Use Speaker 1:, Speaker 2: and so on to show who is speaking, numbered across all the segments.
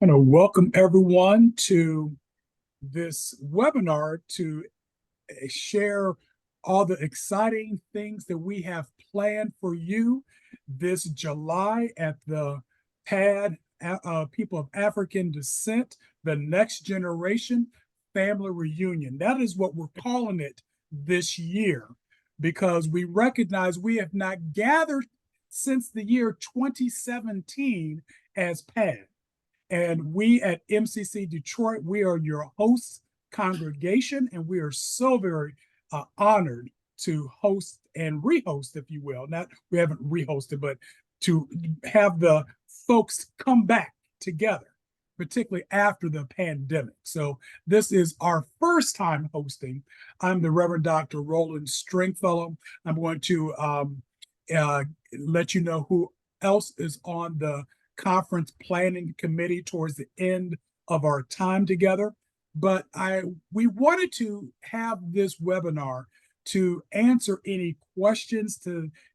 Speaker 1: I want to welcome everyone to this webinar to share all the exciting things that we have planned for you this July at the PAD, People of African Descent, the Next Generation Family Reunion. That is what we're calling it this year because we recognize we have not gathered since the year 2017 as PAD. And we at MCC Detroit, we are your host congregation, and we are so very honored to host and rehost, if you will. Not we haven't rehosted, but to have the folks come back together, particularly after the pandemic. So this is our first time hosting. I'm the Reverend Dr. Roland Stringfellow. I'm going to let you know who else is on the conference planning committee towards the end of our time together. But we wanted to have this webinar to answer any questions,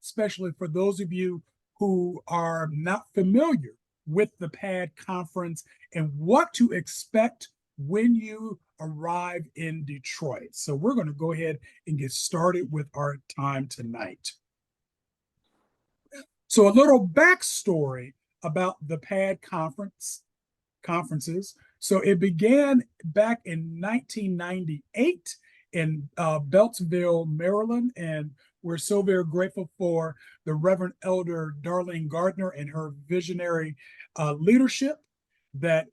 Speaker 1: especially for those of you who are not familiar with the PAD conference and what to expect when you arrive in Detroit. So we're going to go ahead and get started with our time tonight. So a little backstory about the PAD conferences. So it began back in 1998 in Beltsville, Maryland, and we're so very grateful for the Reverend Elder Darlene Gardner and her visionary leadership that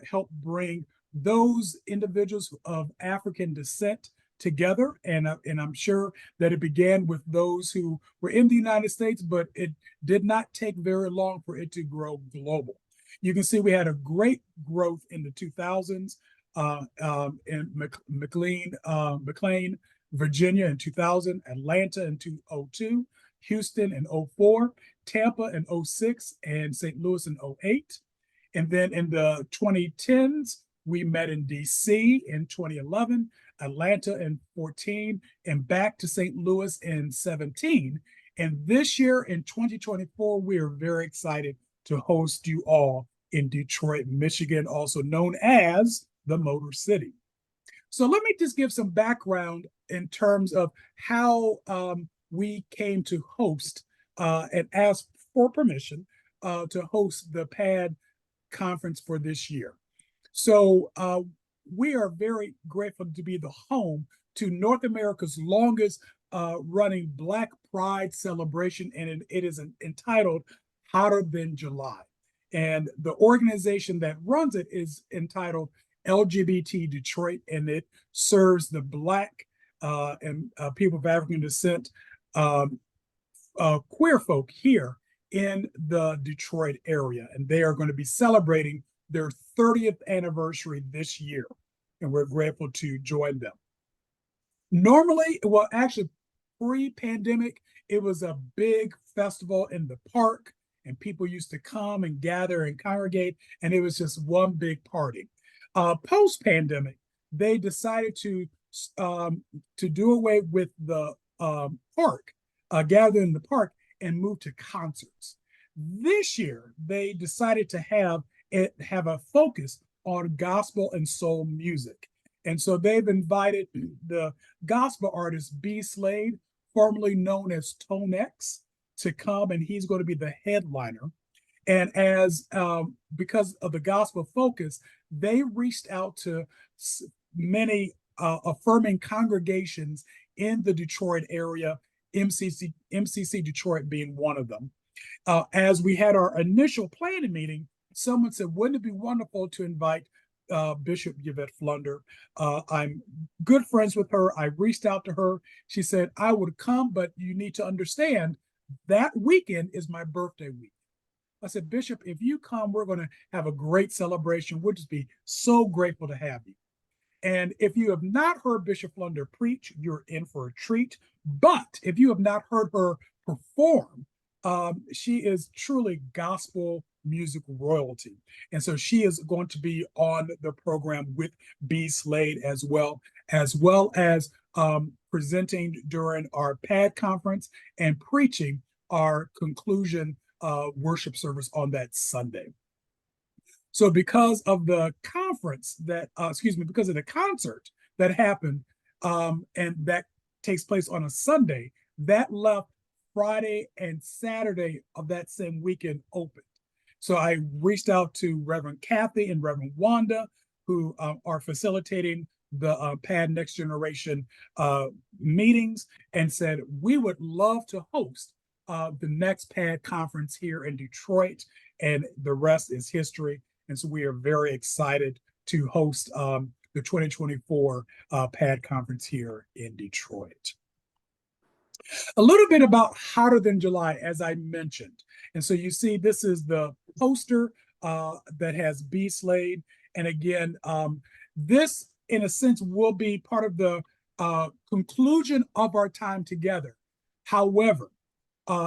Speaker 1: helped bring those individuals of African descent together. And I'm sure that it began with those who were in the United States, but it did not take very long for it to grow global. You can see we had a great growth in the 2000s in McLean, Virginia in 2000, Atlanta in 2002, Houston in 2004, Tampa in 2006, and St. Louis in 2008. And then in the 2010s, we met in DC in 2011, Atlanta in 2014, and back to St. Louis in 2017. And this year in 2024, we are very excited to host you all in Detroit, Michigan, also known as the Motor City. So let me just give some background in terms of how we came to host and ask for permission to host the PAD conference for this year. So we are very grateful to be the home to North America's longest running Black Pride celebration, and it is entitled Hotter Than July. And the organization that runs it is entitled LGBT Detroit, and it serves the Black and people of African descent queer folk here in the Detroit area. And they are going to be celebrating their 30th anniversary this year, and we're grateful to join them. Normally, well, actually, pre-pandemic, it was a big festival in the park, and people used to come and gather and congregate, and it was just one big party. Post-pandemic, they decided to do away with the park, gather in the park, and move to concerts. This year, they decided to have a focus on gospel and soul music. And so they've invited the gospel artist B. Slade, formerly known as Tone X, to come, and he's going to be the headliner. And as because of the gospel focus, they reached out to many affirming congregations in the Detroit area, MCC Detroit being one of them. As we had our initial planning meeting, someone said, wouldn't it be wonderful to invite Bishop Yvette Flunder? I'm good friends with her. I reached out to her. She said, I would come, but you need to understand that weekend is my birthday week. I said, Bishop, if you come, we're going to have a great celebration. We'll just be so grateful to have you. And if you have not heard Bishop Flunder preach, you're in for a treat. But if you have not heard her perform, she is truly gospel music royalty. And so she is going to be on the program with B. Slade as well as presenting during our PAD conference and preaching our conclusion worship service on that Sunday. So because of the conference that, because of the concert that happened, and that takes place on a Sunday, that left Friday and Saturday of that same weekend open. So I reached out to Reverend Kathy and Reverend Wanda, who are facilitating the PAD Next Generation meetings, and said, we would love to host the next PAD conference here in Detroit, and the rest is history. And so we are very excited to host the 2024 PAD conference here in Detroit. A little bit about Hotter Than July, as I mentioned. And so you see, this is the poster that has B. Slade. And again, this, in a sense, will be part of the conclusion of our time together. However,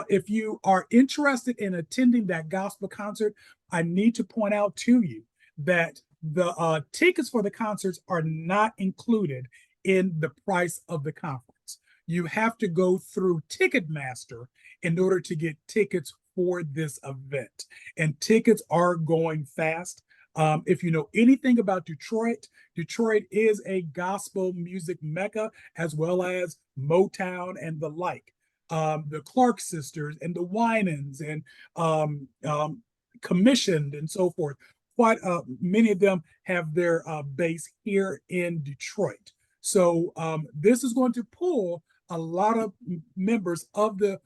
Speaker 1: if you are interested in attending that gospel concert, I need to point out to you that the tickets for the concerts are not included in the price of the conference. You have to go through Ticketmaster in order to get tickets for this event. And tickets are going fast. If you know anything about Detroit, Detroit is a gospel music mecca, as well as Motown and the like. The Clark sisters and the Winans and Commissioned and so forth. Quite many of them have their base here in Detroit. So this is going to pull a lot of members of the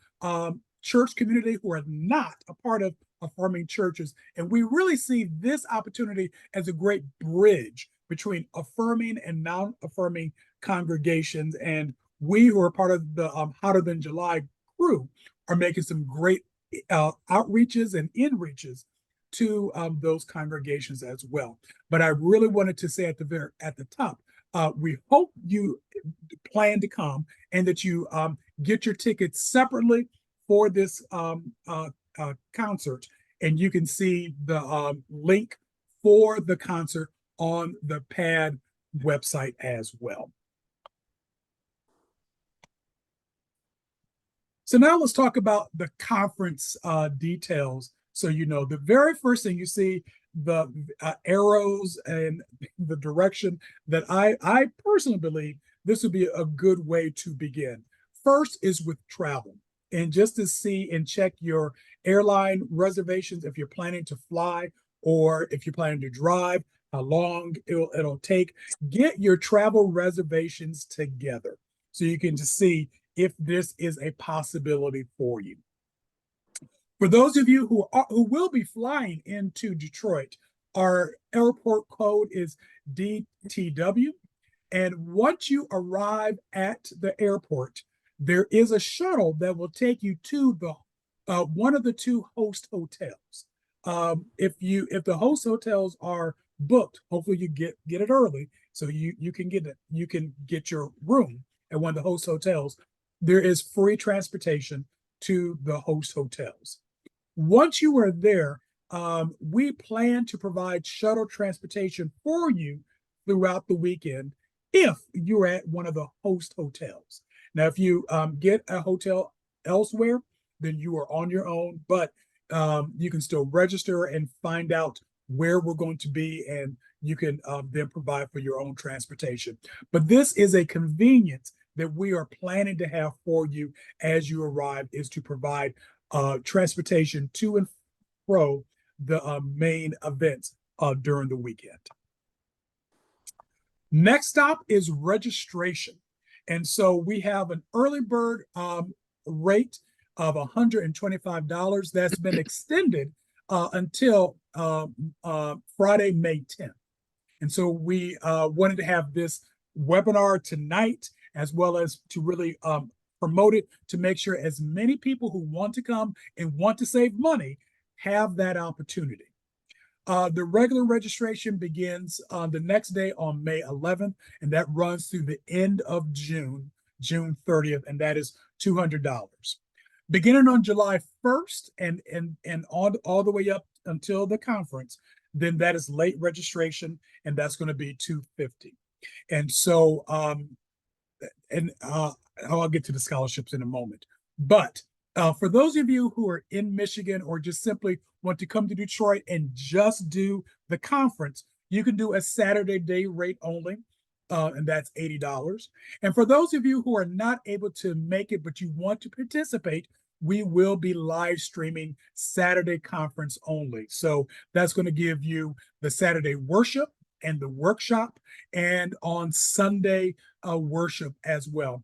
Speaker 1: church community who are not a part of affirming churches. And we really see this opportunity as a great bridge between affirming and non-affirming congregations. And we who are part of the Hotter Than July crew are making some great outreaches and inreaches to those congregations as well. But I really wanted to say at the top, we hope you plan to come and that you get your tickets separately for this concert. And you can see the link for the concert on the PAD website as well. So now let's talk about the conference details. So, you know, the very first thing you see, the arrows and the direction that I personally believe this would be a good way to begin. First is with travel, and just to see and check your airline reservations if you're planning to fly or if you're planning to drive, how long it'll take. Get your travel reservations together so you can just see if this is a possibility for you. For those of you who will be flying into Detroit, our airport code is DTW. And once you arrive at the airport, there is a shuttle that will take you to the one of the two host hotels. If the host hotels are booked, hopefully you get it early so you can get your room at one of the host hotels. There is free transportation to the host hotels. Once you are there, we plan to provide shuttle transportation for you throughout the weekend if you're at one of the host hotels. Now, if you get a hotel elsewhere, then you are on your own, but you can still register and find out where we're going to be, and you can then provide for your own transportation. But this is a convenience that we are planning to have for you as you arrive, is to provide transportation to and fro the main events during the weekend. Next stop is registration. And so we have an early bird rate of $125 that's been extended until Friday, May 10th. And so we wanted to have this webinar tonight, as well as to really promote it, to make sure as many people who want to come and want to save money have that opportunity. The regular registration begins the next day on May 11th, and that runs through the end of June 30th, and that is $200. Beginning on July 1st and all the way up until the conference, then that is late registration, and that's going to be $250. And so, I'll get to the scholarships in a moment. But For those of you who are in Michigan or just simply want to come to Detroit and just do the conference, you can do a Saturday day rate only, and that's $80. And for those of you who are not able to make it, but you want to participate, we will be live streaming Saturday conference only. So that's going to give you the Saturday worship and the workshop, and on Sunday worship as well,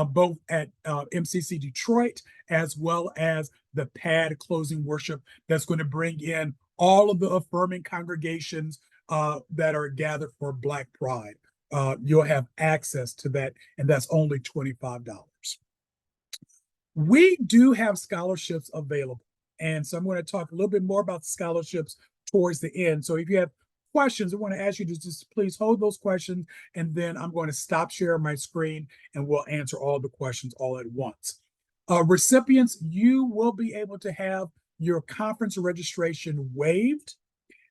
Speaker 1: both at MCC Detroit as well as the PAD closing worship that's going to bring in all of the affirming congregations that are gathered for Black Pride. You'll have access to that, and that's only $25. We do have scholarships available, and so I'm going to talk a little bit more about the scholarships towards the end. So if you have questions, I want to ask you to just please hold those questions, and then I'm going to stop sharing my screen and we'll answer all the questions all at once. Recipients, you will be able to have your conference registration waived,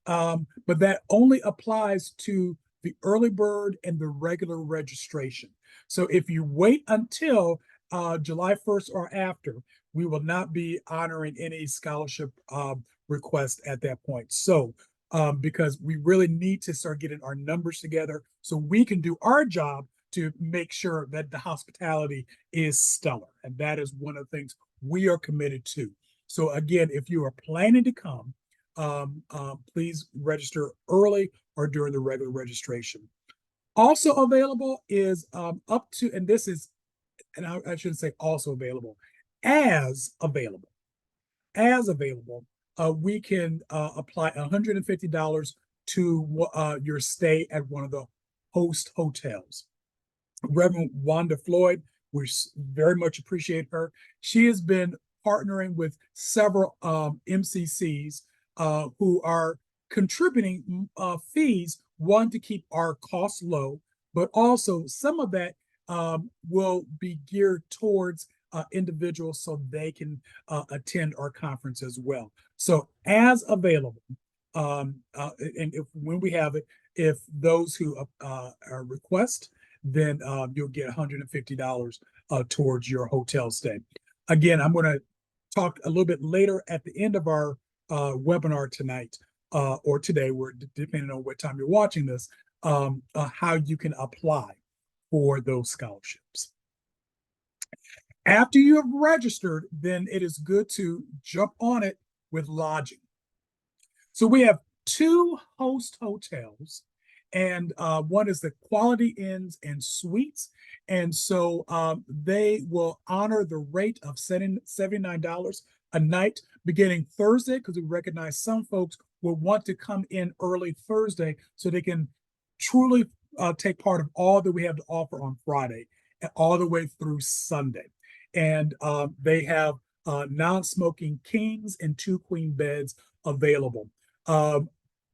Speaker 1: but that only applies to the early bird and the regular registration. So if you wait until July 1st or after, we will not be honoring any scholarship requests at that point. So because we really need to start getting our numbers together so we can do our job to make sure that the hospitality is stellar. And that is one of the things we are committed to. So again, if you are planning to come, please register early or during the regular registration. Also available is up to, and this is, and I shouldn't say also available, as available. As available, we can apply $150 to your stay at one of the host hotels. Reverend Wanda Floyd, we very much appreciate her. She has been partnering with several MCCs who are contributing fees, one, to keep our costs low, but also some of that will be geared towards individuals so they can attend our conference as well. So as available, and when we have it, if those who request, then you'll get $150 towards your hotel stay. Again, I'm going to talk a little bit later at the end of our webinar tonight or today, depending on what time you're watching this, how you can apply for those scholarships. After you have registered, then it is good to jump on it with lodging. So we have two host hotels, and one is the Quality Inns and Suites. And so they will honor the rate of $79 a night beginning Thursday, because we recognize some folks will want to come in early Thursday so they can truly take part of all that we have to offer on Friday and all the way through Sunday. And they have non-smoking kings and 2 queen beds available.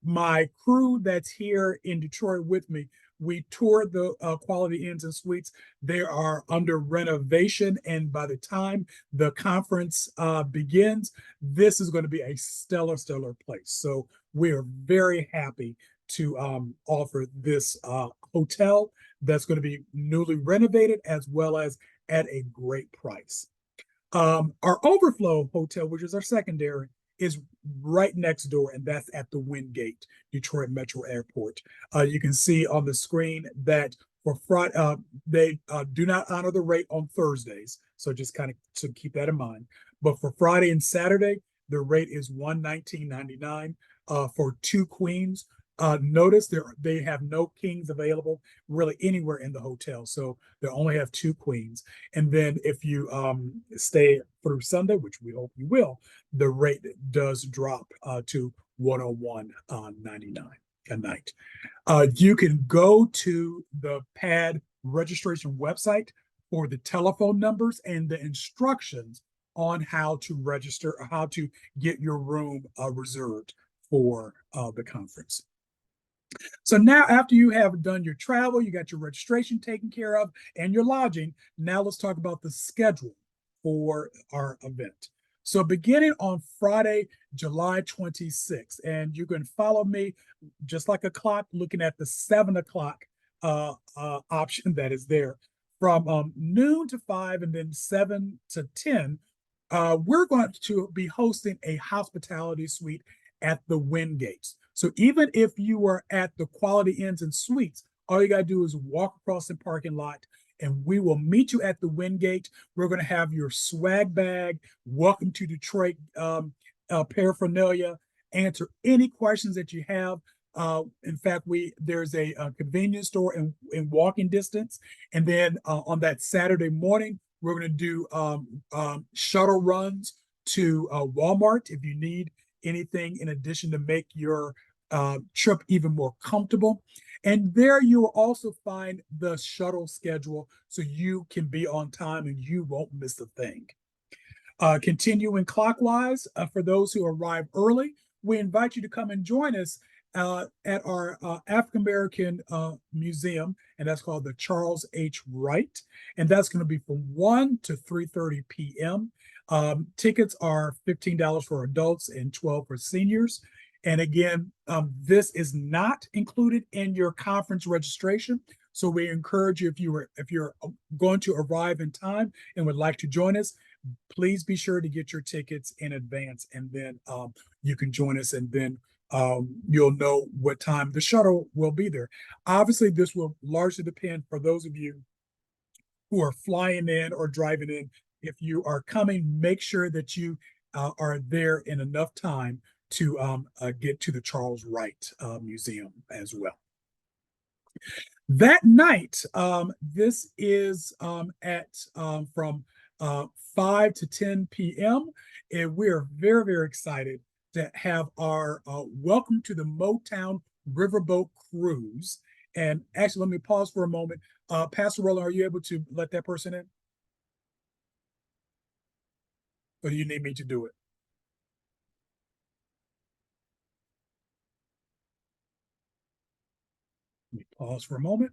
Speaker 1: My crew that's here in Detroit with me, we toured the Quality Inns and Suites. They are under renovation, and by the time the conference begins, this is going to be a stellar place. So we are very happy to offer this hotel that's going to be newly renovated as well as at a great price. Our Overflow Hotel, which is our secondary, is right next door, and that's at the Wingate, Detroit Metro Airport. You can see on the screen that for Friday, they do not honor the rate on Thursdays, so just kind of to keep that in mind. But for Friday and Saturday, the rate is $119.99 for 2 queens. Notice they have no kings available really anywhere in the hotel, so they only have 2 queens. And then if you stay through Sunday, which we hope you will, the rate does drop to $101.99 a night. You can go to the PAD registration website for the telephone numbers and the instructions on how to register or how to get your room reserved for the conference. So now, after you have done your travel, you got your registration taken care of and your lodging, now let's talk about the schedule for our event. So beginning on Friday, July 26th, and you can follow me just like a clock, looking at the 7 o'clock option that is there. From noon to 5 and then 7 to 10, we're going to be hosting a hospitality suite at the Wingates. So even if you are at the Quality Inns and Suites, all you got to do is walk across the parking lot and we will meet you at the Wingate. We're going to have your swag bag, welcome to Detroit paraphernalia, answer any questions that you have. In fact, there's a convenience store in walking distance. And then on that Saturday morning, we're going to do shuttle runs to Walmart if you need anything in addition to make your trip even more comfortable. And there you will also find the shuttle schedule so you can be on time and you won't miss a thing. Continuing clockwise, for those who arrive early, we invite you to come and join us at our African American museum, and that's called the Charles H. Wright, and that's going to be from 1 to 3:30 p.m. Tickets are $15 for adults and $12 for seniors. And again, this is not included in your conference registration. So we encourage you, if you're going to arrive in time and would like to join us, please be sure to get your tickets in advance, and then you can join us, and then you'll know what time the shuttle will be there. Obviously, this will largely depend for those of you who are flying in or driving in. If you are coming, make sure that you are there in enough time to get to the Charles Wright Museum as well. That night, this is from 5 to 10 p.m. And we're very, very excited to have our Welcome to the Motown Riverboat Cruise. And actually, let me pause for a moment. Pastor Roland, are you able to let that person in? Or do you need me to do it? Let me pause for a moment.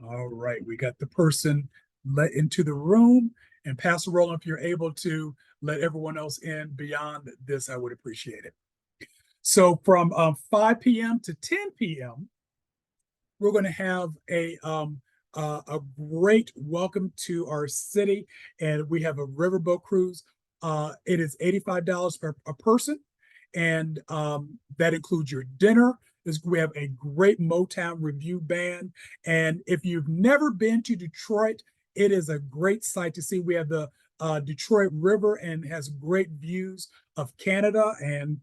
Speaker 1: All right, we got the person let into the room. And Pastor Roland, if you're able to let everyone else in beyond this, I would appreciate it. So from 5 p.m. to 10 p.m., we're going to have a great welcome to our city, and we have a riverboat cruise. It is $85 per a person, and that includes your dinner. We have a great Motown review band, and if you've never been to Detroit, it is a great sight to see. We have the Detroit River and has great views of Canada, and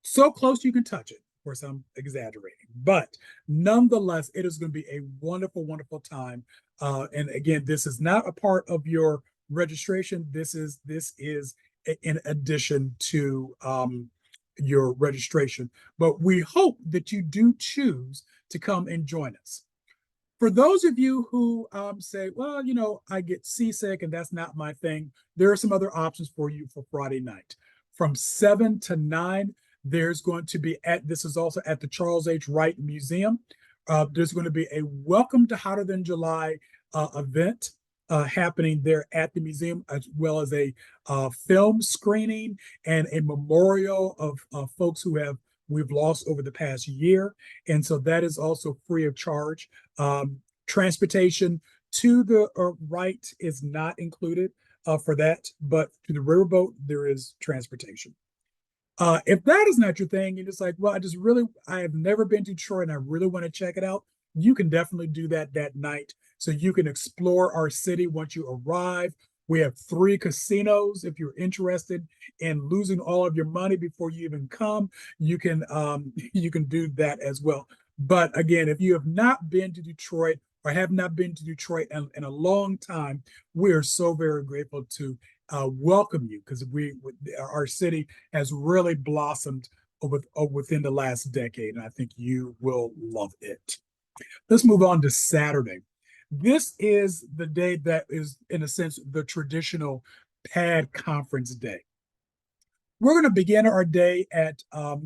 Speaker 1: so close you can touch it. Of course, I'm exaggerating, but nonetheless, it is going to be a wonderful, wonderful time. And again, this is not a part of your registration. This is in addition to your registration. But we hope that you do choose to come and join us. For those of you who say, well, you know, I get seasick and that's not my thing, there are some other options for you for Friday night. From 7 to 9, there's going to be this is also at the Charles H. Wright Museum. There's going to be a Welcome to Hotter Than July event happening there at the museum, as well as a film screening and a memorial of folks who we've lost over the past year. And so that is also free of charge. Transportation to the Wright is not included for that, but to the riverboat, there is transportation. If that is not your thing, you're just like, well, I have never been to Detroit and I really want to check it out. You can definitely do that night. So you can explore our city once you arrive. We have 3 casinos. If you're interested in losing all of your money before you even come, you can do that as well. But again, if you have not been to Detroit or have not been to Detroit in a long time, we are so very grateful to welcome you, because our city has really blossomed within the last decade, and I think you will love it. Let's move on to Saturday. This is the day that is, in a sense, the traditional PAD conference day. We're going to begin our day at,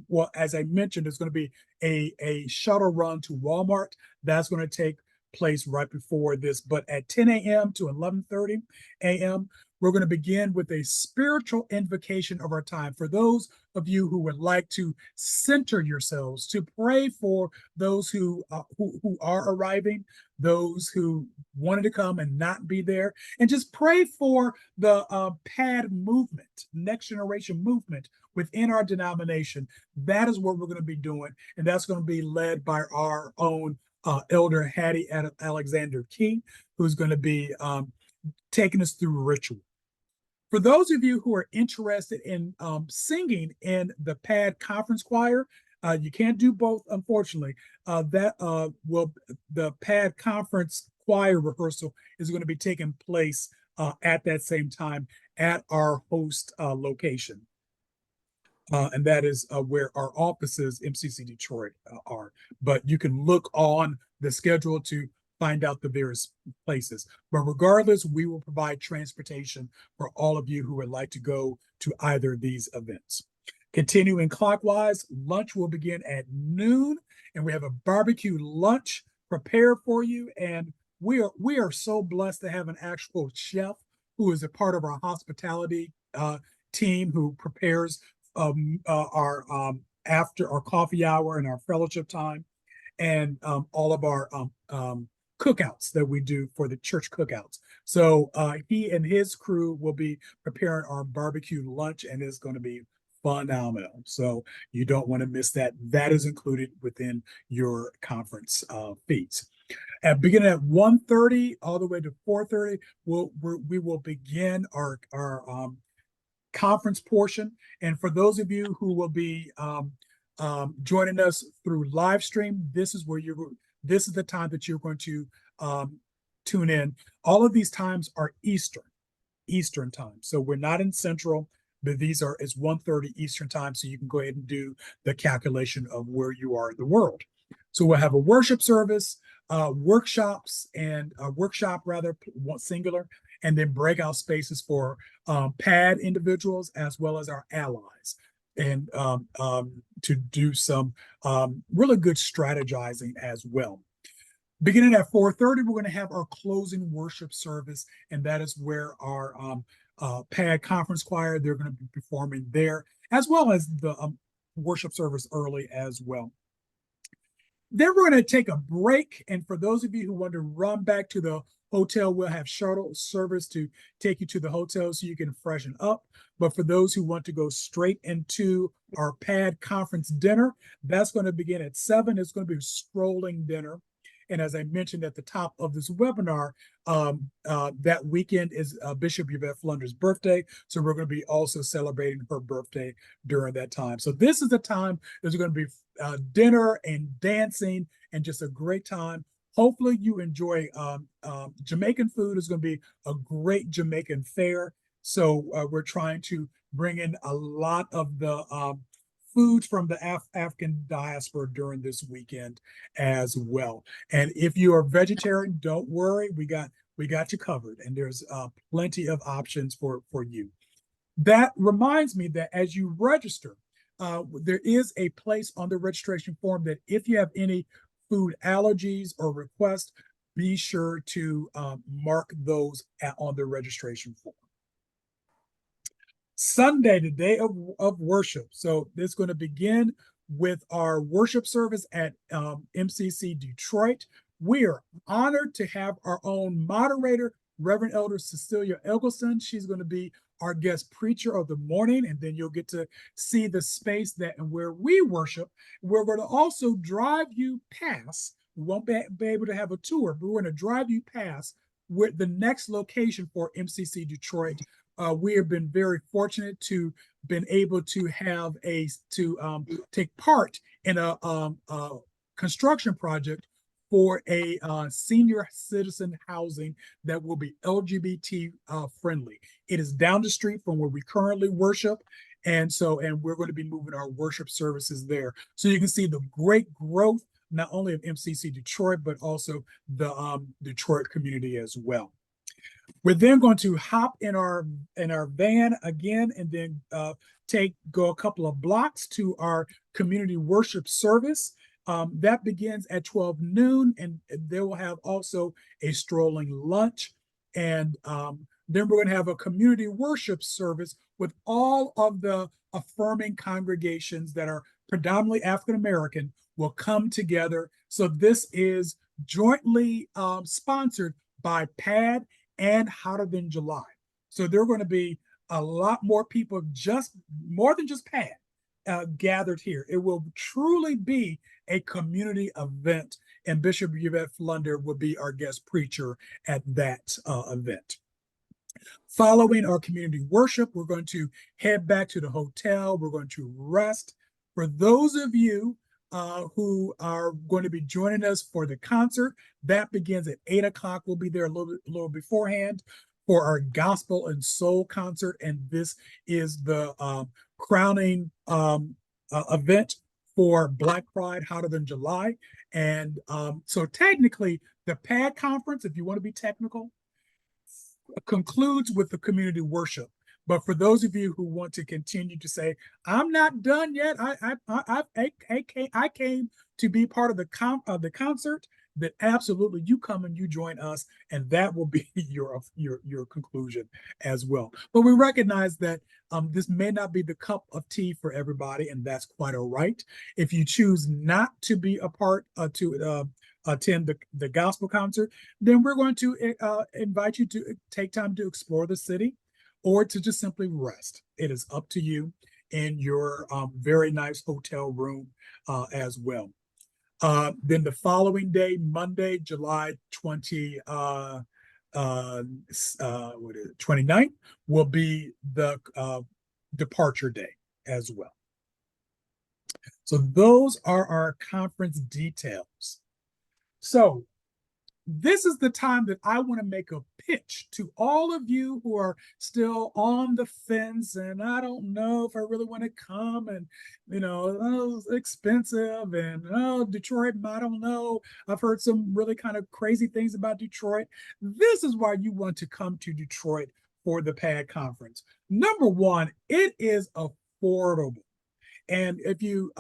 Speaker 1: well, as I mentioned, there's going to be a shuttle run to Walmart. That's going to take place right before this. But at 10 a.m. to 11:30 a.m., we're going to begin with a spiritual invocation of our time. For those of you who would like to center yourselves, to pray for those who are arriving, those who wanted to come and not be there, and just pray for the PAD movement, next generation movement within our denomination. That is what we're going to be doing, and that's going to be led by our own Elder Hattie Alexander King, who's going to be taking us through ritual. For those of you who are interested in singing in the PAD conference choir, you can't do both, unfortunately. The PAD conference choir rehearsal is going to be taking place at that same time at our host location. And that is where our offices, MCC Detroit, are. But you can look on the schedule to find out the various places. But regardless, we will provide transportation for all of you who would like to go to either of these events. Continuing clockwise, lunch will begin at noon, and we have a barbecue lunch prepared for you. And we are so blessed to have an actual chef who is a part of our hospitality team who prepares our after our coffee hour and our fellowship time, and all of our cookouts that we do for the church cookouts. So he and his crew will be preparing our barbecue lunch, and it's going to be phenomenal. So you don't want to miss that. That is included within your conference fees. And beginning at 1:30 all the way to 4:30, we will begin our conference portion. And for those of you who will be joining us through live stream, this is the time that you're going to tune in. All of these times are Eastern time. So we're not in Central, but it's 1:30 Eastern time. So you can go ahead and do the calculation of where you are in the world. So we'll have a worship service, workshops, and a workshop rather, singular, and then breakout spaces for PAD individuals as well as our allies, and to do some really good strategizing as well. Beginning at 4:30, we're going to have our closing worship service, and that is where our PAD conference choir, they're going to be performing there, as well as the worship service early as well. Then we're going to take a break, and for those of you who want to run back to the hotel, we'll have shuttle service to take you to the hotel so you can freshen up. But for those who want to go straight into our PAD conference dinner, that's going to begin at 7. It's going to be a strolling dinner. And as I mentioned at the top of this webinar, that weekend is Bishop Yvette Flunder's birthday. So we're going to be also celebrating her birthday during that time. So this is the time there's going to be dinner and dancing and just a great time. Hopefully you enjoy Jamaican food. It's going to be a great Jamaican fare. So we're trying to bring in a lot of the foods from the African diaspora during this weekend as well. And if you are vegetarian, don't worry, we got you covered, and there's plenty of options for you. That reminds me that as you register, there is a place on the registration form that if you have any food allergies or requests, be sure to mark those on the registration form. Sunday, the day of worship. So this is going to begin with our worship service at MCC Detroit. We are honored to have our own moderator, Reverend Elder Cecilia Eggleston. She's going to be our guest preacher of the morning, and then you'll get to see the space that and where we worship. We're going to also drive you past. We won't be able to have a tour, but we're going to drive you past with the next location for MCC Detroit. We have been very fortunate to been able to have take part in a construction project for a senior citizen housing that will be LGBT friendly. It is down the street from where we currently worship. And we're going to be moving our worship services there. So you can see the great growth, not only of MCC Detroit, but also the Detroit community as well. We're then going to hop in our van again, and then go a couple of blocks to our community worship service. That begins at 12 noon, and they will have also a strolling lunch. And Then we're going to have a community worship service with all of the affirming congregations that are predominantly African American will come together. So this is jointly sponsored by PAD and Hotter Than July. So there are going to be a lot more people, just more than just PAD, gathered here. It will truly be a community event, and Bishop Yvette Flunder will be our guest preacher at that event. Following our community worship, we're going to head back to the hotel. We're going to rest. For those of you who are going to be joining us for the concert, that begins at 8 o'clock. We'll be there a little beforehand for our gospel and soul concert. And this is the crowning event for Black Pride Hotter Than July. And so technically, the PAD conference, if you want to be technical, concludes with the community worship. But for those of you who want to continue to say, I'm not done yet, I came to be part of the concert, that absolutely you come and you join us, and that will be your conclusion as well. But we recognize that this may not be the cup of tea for everybody, and that's quite all right. If you choose not to be a part to attend the gospel concert, then we're going to invite you to take time to explore the city or to just simply rest. It is up to you in your very nice hotel room as well. Then the following day, Monday, July 29th, will be the departure day as well. So those are our conference details. So this is the time that I want to make a pitch to all of you who are still on the fence and I don't know if I really want to come, and oh, it's expensive, and Detroit, I don't know. I've heard some really kind of crazy things about Detroit. This is why you want to come to Detroit for the PAD conference. Number one, it is affordable. And if you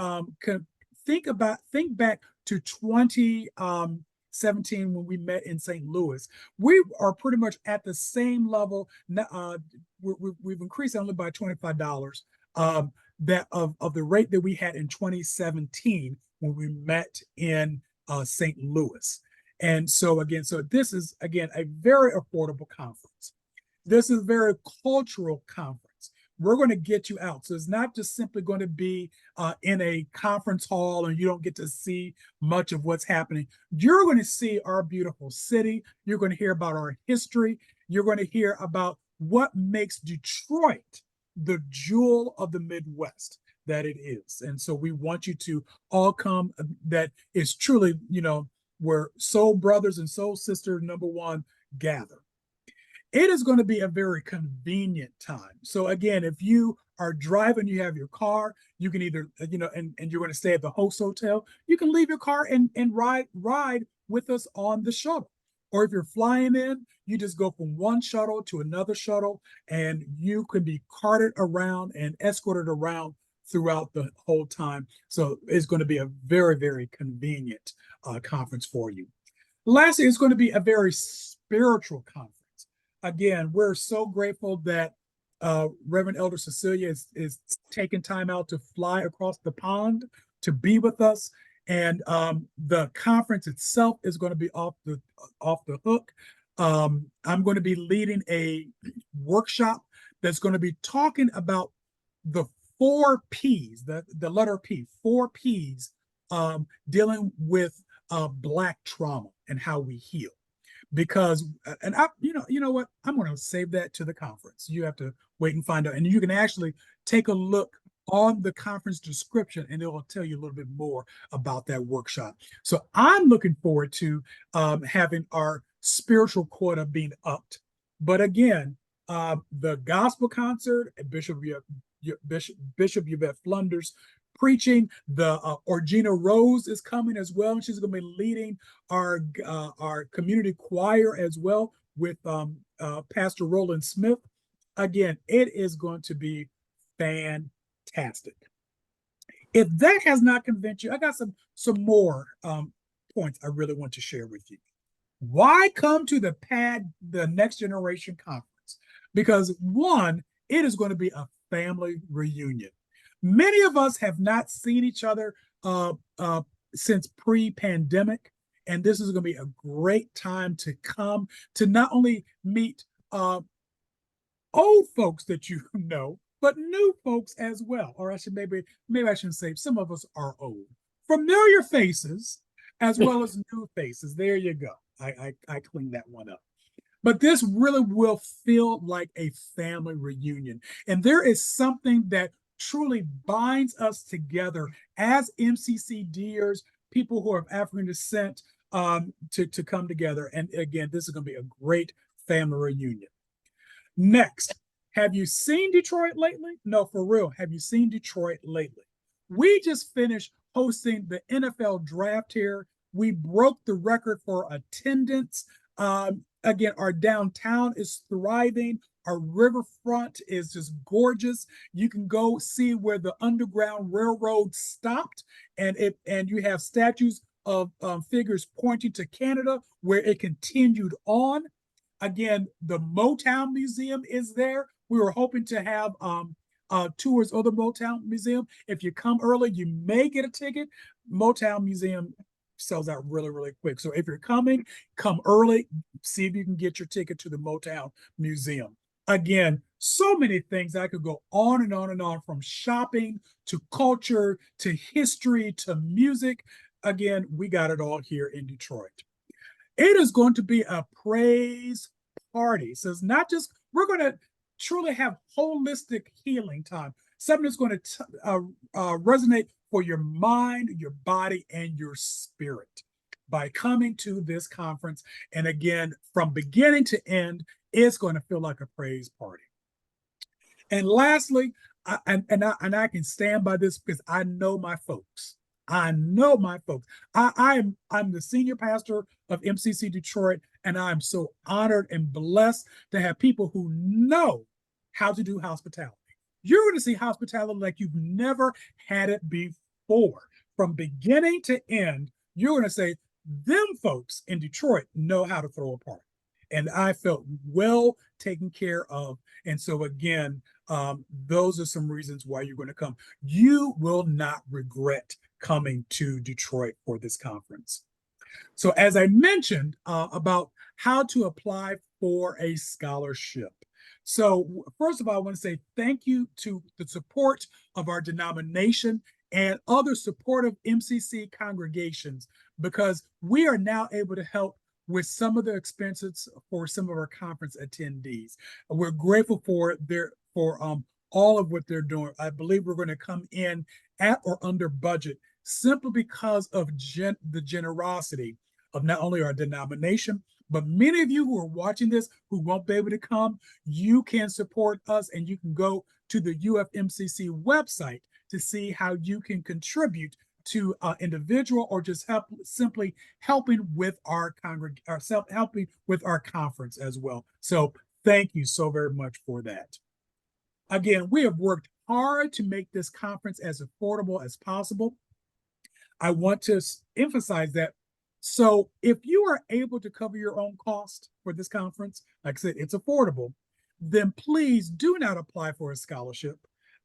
Speaker 1: can think back to 2017 when we met in St. Louis, we are pretty much at the same level. We've increased only by $25 that of the rate that we had in 2017 when we met in St. Louis. And so this is again a very affordable conference. This is a very cultural conference. We're going to get you out. So it's not just simply going to be in a conference hall and you don't get to see much of what's happening. You're going to see our beautiful city. You're going to hear about our history. You're going to hear about what makes Detroit the jewel of the Midwest that it is. And so we want you to all come. That is truly, where soul brothers and soul sisters, number one, gather. It is going to be a very convenient time. So again, if you are driving, you have your car, you can either, and you're going to stay at the host hotel, you can leave your car and ride with us on the shuttle. Or if you're flying in, you just go from one shuttle to another shuttle, and you can be carted around and escorted around throughout the whole time. So it's going to be a very, very convenient conference for you. Lastly, it's going to be a very spiritual conference. Again, we're so grateful that Reverend Elder Cecilia is taking time out to fly across the pond to be with us. And the conference itself is going to be off the hook. I'm going to be leading a workshop that's going to be talking about the 4 P's, the letter P, 4 P's, dealing with Black trauma and how we heal. Because, and you know what, I'm going to save that to the conference. You have to wait and find out. And you can actually take a look on the conference description and it will tell you a little bit more about that workshop. So I'm looking forward to having our spiritual quota being upped. But again, the gospel concert at Bishop Yvette Flunder's preaching. The Orgina Rose is coming as well. She's going to be leading our community choir as well with Pastor Roland Smith. Again, it is going to be fantastic. If that has not convinced you, I got some more points I really want to share with you. Why come to the PAD, the Next Generation Conference? because one, it is going to be a family reunion. Many of us have not seen each other uh, uh, since pre-pandemic, and this is going to be a great time to come to not only meet old folks that you know, but new folks as well. Or I should maybe I shouldn't say some of us are old. Familiar faces as well as new faces. There you go. I cleaned that one up. But this really will feel like a family reunion. And there is something that truly binds us together as MCCDers, people who are of African descent, to come together. And again, this is going to be a great family reunion. Next, have you seen Detroit lately? No, for real. Have you seen Detroit lately? We just finished hosting the NFL draft here. We broke the record for attendance. Again, our downtown is thriving. Our riverfront is just gorgeous. You can go see where the Underground Railroad stopped, and you have statues of figures pointing to Canada, where it continued on. Again, the Motown Museum is there. We were hoping to have tours of the Motown Museum. If you come early, you may get a ticket. Motown Museum sells out really, really quick. So if you're coming, come early, see if you can get your ticket to the Motown Museum. Again, so many things. I could go on and on and on, from shopping to culture to history to music. Again, we got it all here in Detroit. It is going to be a praise party. So it's not just, we're going to truly have holistic healing time, something that's going to resonate for your mind, your body, and your spirit by coming to this conference. And again, from beginning to end, it's going to feel like a praise party. And lastly, I can stand by this because I know my folks. I know my folks. I'm the senior pastor of MCC Detroit, and I'm so honored and blessed to have people who know how to do hospitality. You're going to see hospitality like you've never had it before. From beginning to end, you're going to say, them folks in Detroit know how to throw a party. And I felt well taken care of. And so again, those are some reasons why you're going to come. You will not regret coming to Detroit for this conference. So as I mentioned about how to apply for a scholarship. So first of all, I want to say thank you to the support of our denomination and other supportive MCC congregations, because we are now able to help with some of the expenses for some of our conference attendees. We're grateful for all of what they're doing. I believe we're going to come in at or under budget simply because of the generosity of not only our denomination, but many of you who are watching this who won't be able to come. You can support us, and you can go to the UFMCC website to see how you can contribute to individual or just simply helping with our helping with our conference as well. So thank you so very much for that. Again, we have worked hard to make this conference as affordable as possible. I want to emphasize that. So if you are able to cover your own cost for this conference, like I said, it's affordable, then please do not apply for a scholarship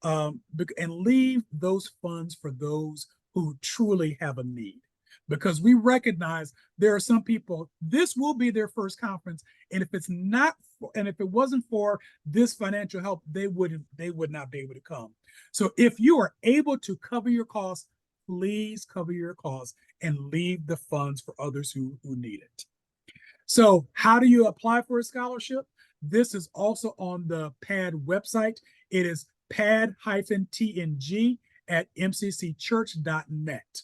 Speaker 1: and leave those funds for those who truly have a need. Because we recognize there are some people, this will be their first conference, and if it wasn't for this financial help, they would not be able to come. So if you are able to cover your costs, please cover your costs and leave the funds for others who need it. So how do you apply for a scholarship? This is also on the PAD website. It is pad-tng@mccchurch.net.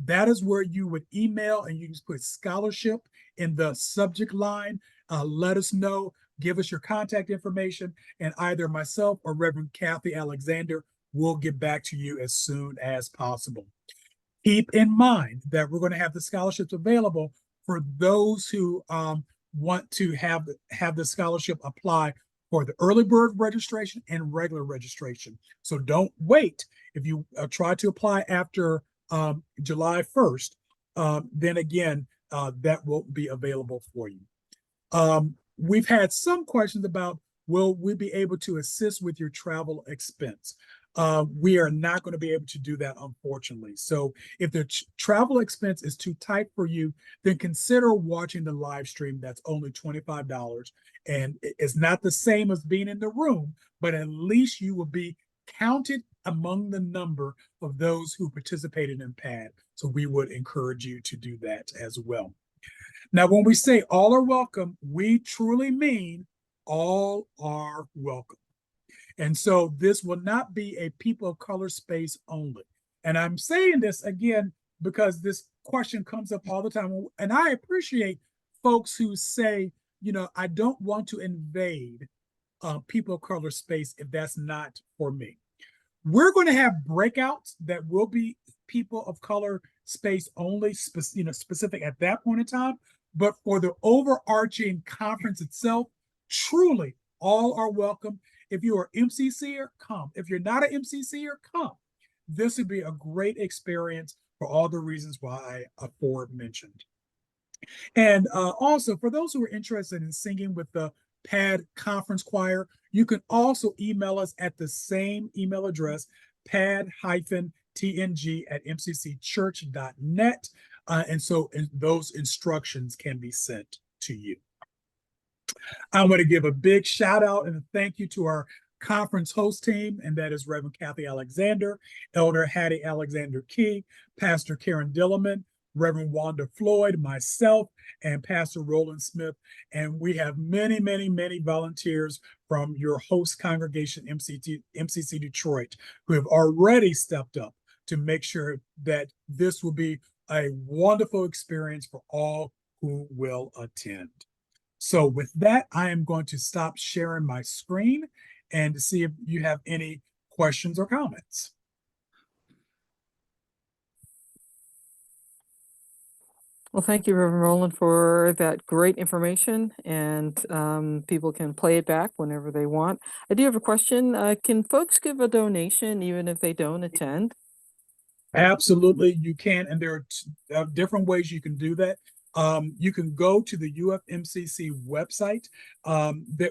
Speaker 1: That is where you would email, and you can put scholarship in the subject line. Let us know, give us your contact information, and either myself or Reverend Kathy Alexander will get back to you as soon as possible. Keep in mind that we're going to have the scholarships available for those who want to have the scholarship apply for the early bird registration and regular registration. So don't wait. If you try to apply after July 1st, then again, that won't be available for you. We've had some questions about will we be able to assist with your travel expense. We are not going to be able to do that, unfortunately. So if the travel expense is too tight for you, then consider watching the live stream. That's only $25. And it's not the same as being in the room, but at least you will be counted among the number of those who participated in PAD. So we would encourage you to do that as well. Now, when we say all are welcome, we truly mean all are welcome. And so this will not be a people of color space only. And I'm saying this again because this question comes up all the time. And I appreciate folks who say, I don't want to invade people of color space if that's not for me. We're going to have breakouts that will be people of color space only, specific at that point in time. But for the overarching conference itself, truly all are welcome. If you are MCCer, come. If you're not an MCCer, come. This would be a great experience for all the reasons why I aforementioned. And also, for those who are interested in singing with the PAD Conference Choir, you can also email us at the same email address, pad-tng@mccchurch.net. And so those instructions can be sent to you. I want to give a big shout out and a thank you to our conference host team, and that is Reverend Kathy Alexander, Elder Hattie Alexander Key, Pastor Karen Dillerman, Reverend Wanda Floyd, myself, and Pastor Roland Smith. And we have many, many, many volunteers from your host congregation, MCC Detroit, who have already stepped up to make sure that this will be a wonderful experience for all who will attend. So with that, I am going to stop sharing my screen and to see if you have any questions or comments.
Speaker 2: Well, thank you, Reverend Roland, for that great information, and people can play it back whenever they want. I do have a question. Can folks give a donation even if they don't attend?
Speaker 1: Absolutely, you can, and there are different ways you can do that. You can go to the UFMCC website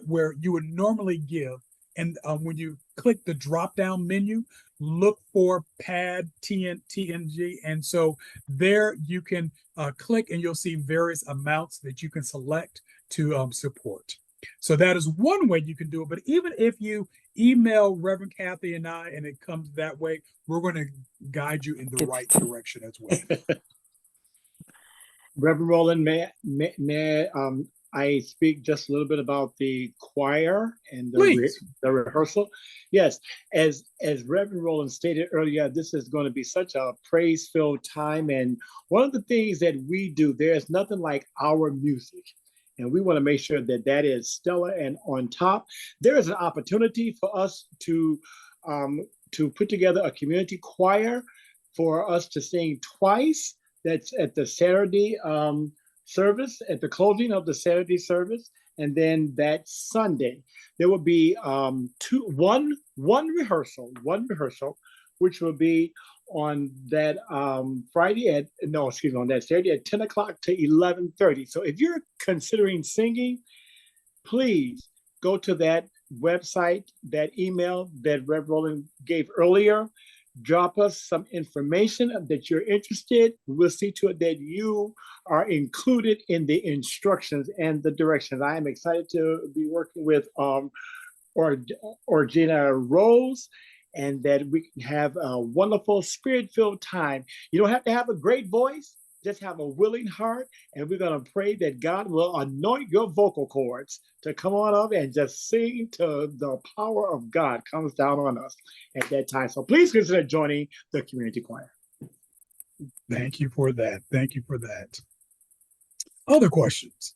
Speaker 1: where you would normally give, and when you click the drop-down menu, look for PAD TNG, and so there you can click, and you'll see various amounts that you can select to support. So that is one way you can do it. But even if you email Reverend Kathy and I, and it comes that way, we're going to guide you in the right direction as well.
Speaker 3: Reverend Roland, may I speak just a little bit about the choir and the rehearsal? Yes, as Reverend Roland stated earlier, this is going to be such a praise-filled time. And one of the things that we do, there's nothing like our music. And we want to make sure that that is stellar and on top. There is an opportunity for us to put together a community choir for us to sing twice. That's at the Saturday service, at the closing of the Saturday service. And then that Sunday, there will be one rehearsal, which will be on that on that Saturday at 10 o'clock to 11:30. So if you're considering singing, please go to that website, that email that Rev Roland gave earlier. Drop us some information that you're interested. We'll see to it that you are included in the instructions and the directions. I am excited to be working with Orgina Rose, and that we can have a wonderful spirit-filled time. You don't have to have a great voice, just have a willing heart, and we're going to pray that God will anoint your vocal cords to come on up and just sing to the power of God comes down on us at that time. So please consider joining the community choir.
Speaker 1: Thank you for that. Thank you for that. Other questions?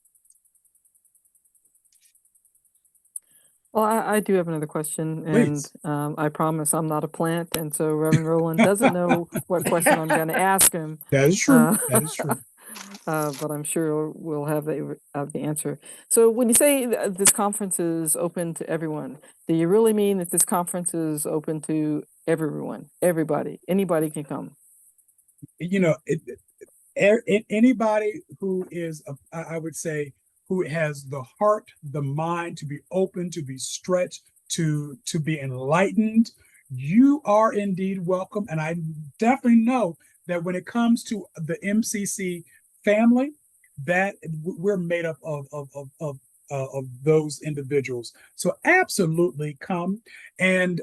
Speaker 2: Well, I do have another question, and I promise I'm not a plant, and so Reverend Roland doesn't know what question I'm going to ask him.
Speaker 1: That is true. That is true.
Speaker 2: But I'm sure we'll have the answer. So when you say this conference is open to everyone, do you really mean that this conference is open to everyone, everybody, anybody can come?
Speaker 1: You know, anybody who is, I would say, who has the heart, the mind to be open, to be stretched, to be enlightened, you are indeed welcome. And I definitely know that when it comes to the MCC family, that we're made up of those individuals. So absolutely come. And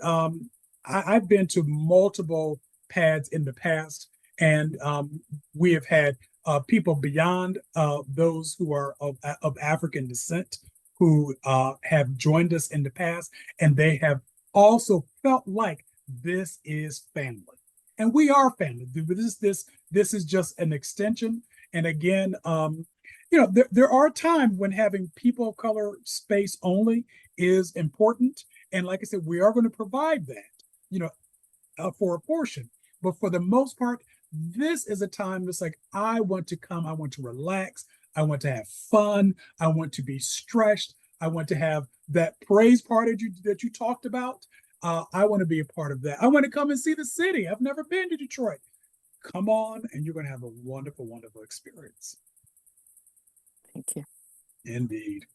Speaker 1: I've been to multiple pads in the past, and we have had people beyond those who are of African descent who have joined us in the past, and they have also felt like this is family. And we are family. This is just an extension. And again, there are times when having people of color space only is important. And like I said, we are going to provide that, for a portion. But for the most part, this is a time that's like, I want to come, I want to relax, I want to have fun, I want to be stretched, I want to have that praise party that you talked about. I want to be a part of that. I want to come and see the city. I've never been to Detroit. Come on, and you're going to have a wonderful, wonderful experience.
Speaker 2: Thank you.
Speaker 1: Indeed.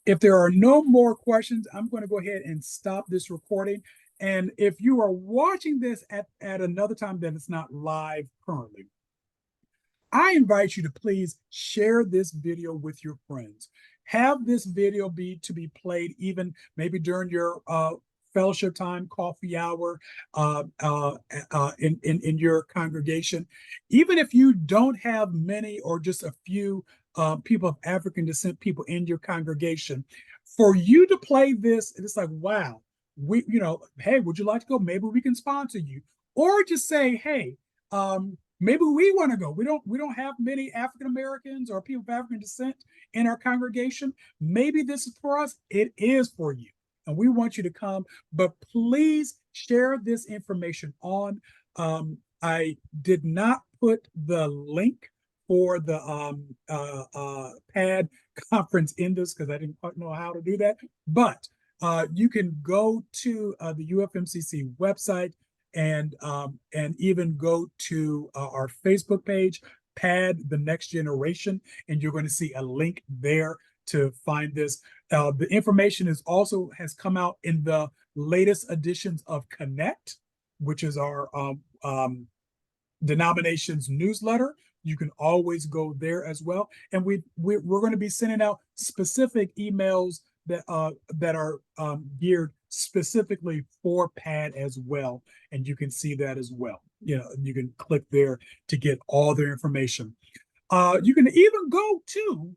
Speaker 1: If there are no more questions, I'm going to go ahead and stop this recording. And if you are watching this at another time that it's not live currently, I invite you to please share this video with your friends. Have this video be played even maybe during your fellowship time, coffee hour, in your congregation. Even if you don't have many or just a few people of African descent people in your congregation, for you to play this, it's like, wow, hey, would you like to go? Maybe we can sponsor you. Or just say, hey, maybe we want to go. We don't have many African Americans or people of African descent in our congregation. Maybe this is for us. It is for you. And we want you to come, but please share this information on. I did not put the link for the PAD conference in this because I didn't quite know how to do that. But you can go to the UFMCC website and even go to our Facebook page, PAD The Next Generation, and you're going to see a link there to find this. The information has come out in the latest editions of Connect, which is our denomination's newsletter. You can always go there as well. And we're going to be sending out specific emails that are geared specifically for PAD as well. And you can see that as well. You can click there to get all their information. You can even go to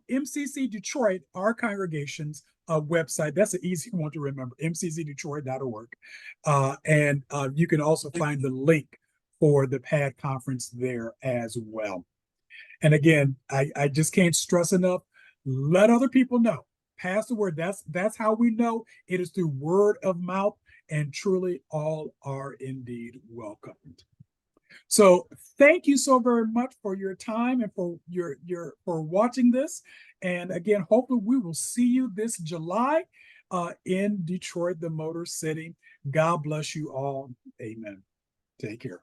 Speaker 1: MCC Detroit, our congregation's website. That's an easy one to remember, mccdetroit.org. And you can also find the link for the PAD conference there as well. And again, I just can't stress enough, let other people know. Pass the word. That's how we know. It is through word of mouth, and truly all are indeed welcomed. So thank you so very much for your time and for for watching this. And again, hopefully we will see you this July in Detroit, the Motor City. God bless you all. Amen. Take care.